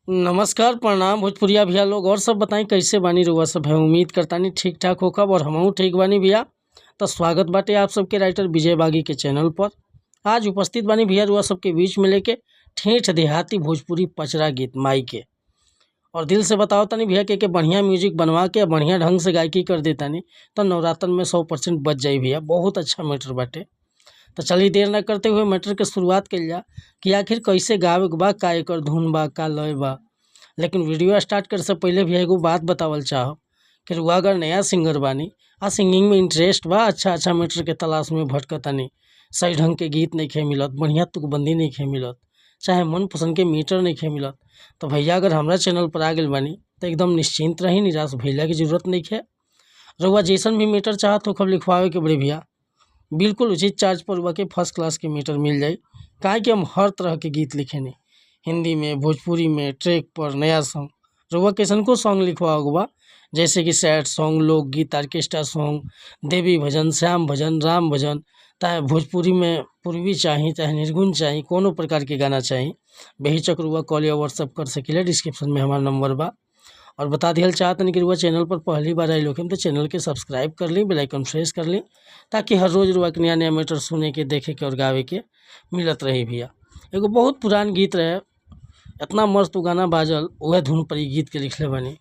नमस्कार प्रणाम भोजपुरिया भैया लोग और सब बताएं कैसे बानी रउआ सब है। उम्मीद करतानी ठीक ठाक होखब और हमहू ठीक बानी भैया। तो स्वागत बाटे आप सबके राइटर विजय बागी के चैनल पर। आज उपस्थित बानी भैया रउआ सबके बीच में लेके ठेठ देहाती भोजपुरी पचरा गीत माई के। और दिल से बताओ तनी भैया के बढ़िया म्यूजिक बनवा के बढ़िया ढंग से गायकी कर देतानी तो नवरात्र में 100% बच जाई भैया। बहुत अच्छा मैटर बाटे। तो चलिए देर न करते हुए मैटर के शुरुआत कल जा कि आखिर कैसे गावे के बा, का एकर धुन बा, का लय बा। लेकिन वीडियो स्टार्ट करे से पहले भी एगो बात बतावल चाहब कि रुआ अगर नया सिंगर बानी आ सिंगिंग में इंटरेस्ट बा, अच्छा मैटर के तलाश में भटकतानी, सही ढंग के गीत नहीं खे मिलत, बढ़िया तुकबंदी नहीं खे मिलत, चाहे मन पसंद के मीटर नहीं खे मिलत, तो भैया अगर हमारा चैनल पर आ गए बानी तो एकदम निश्चिंत रही, निराश भैया की जरूरत नहीं है। रुआ जैसन भी मीटर चाहत हो खब लिखवावे के बड़े भैया बिल्कुल उचित चार्ज पर हुआ के फर्स्ट क्लास के मीटर मिल जाए। काहे कि हम हर तरह के गीत लिखेनी, हिंदी में, भोजपुरी में, ट्रैक पर, नया सॉन्ग, रुआ कैसन को सॉन्ग लिखवाओगे जैसे कि सैड सॉन्ग, लोकगीत, ऑर्केस्ट्रा सॉन्ग, देवी भजन, श्याम भजन, राम भजन, चाहे भोजपुरी में पूर्वी चाहिए, चाहे निर्गुण चाहिए, कोनो प्रकार के गाना चाहिए, बेहिचक रुआ कॉल या व्हाट्सअप कर सकिले। डिस्क्रिप्शन में हमारा नंबर बा। और बता दिया चाहतनी कि रुआ चैनल पर पहली बार आई लोग तो चैनल के सब्सक्राइब कर ली, बेल आइकन प्रेस कर ली, ताकि हर रोज़ रुआ के नया नया मैटर सुने के, देखे के और गावे के मिलत रही भैया। एगो बहुत पुरान गीत रहे, इतना मस्त गाना बाजल, वह धुन पर ई गीत के लिखले बनी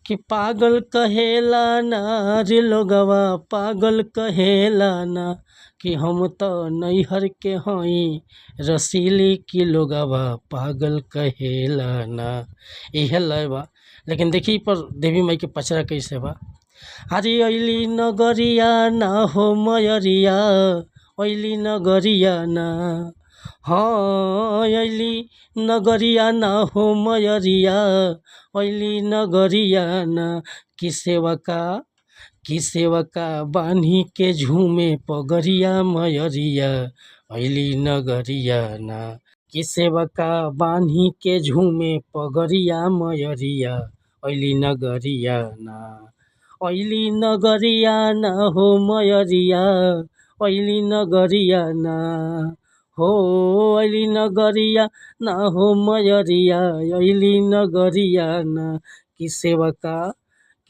कि पागल कहेला ना रे लोगवा, पागल कहेला ना कि हम तो नैहर के हई रसीली की लोगवा, पागल कहेला ना। यह लय बा। लेकिन देखी पर देवी माई के पचरा कैसे बा। अरे अली नगरिया ना हो मयरिया, अली नगरिया ना, हाँ अली नगरिया ना हो मयरिया, अली नगरिया ना कि सेवका बान्ही के झूमे पगरिया मयरिया, अली नगरिया ना कि सेवका बान्ही के झूमे पगरिया मयरिया, अली नगरिया ना, अली नगरिया ना हो मयरिया, अली नगरिया ना हो, अली नगरिया ना हो मयरिया, अली नगरिया ना कि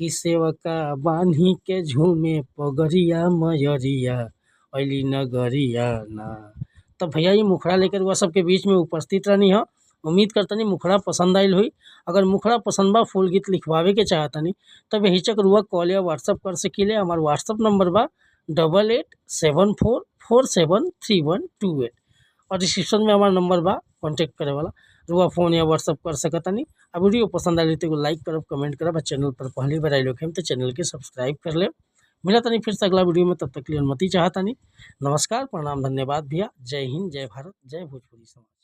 सेवका बान्ही के झूमे पगरिया मयरिया, अली नगरिया ना। तो भैया ये मुखड़ा लेकर वह सबके बीच में उपस्थित रहनी है। उम्मीद करतनी मुखड़ा पसंद आयल हुई। अगर मुखड़ा पसंद बा, फुल गीत लिखवावे के चाहतनी तब हिचक रुआ कॉल या व्हाट्सअप कर सकीले। हमार व्हाट्सअप नंबर बा 8874473128 और डिस्क्रिप्शन में हमारा नंबर बा कॉन्टेक्ट करे वाला। रुआ फ़ोन या व्हाट्सअप कर सकतनी। अब वीडियो पसंद आई तो लाइक करब, कमेंट करब और चैनल पर पहली बार आई लोग तो चैनल के सब्सक्राइब कर ले। मिला तनी फिर से अगला वीडियो में, तब तक के लिए अनुमति चाहतनी। नमस्कार प्रणाम धन्यवाद भैया। जय हिंद, जय भारत, जय भोजपुरी समाज।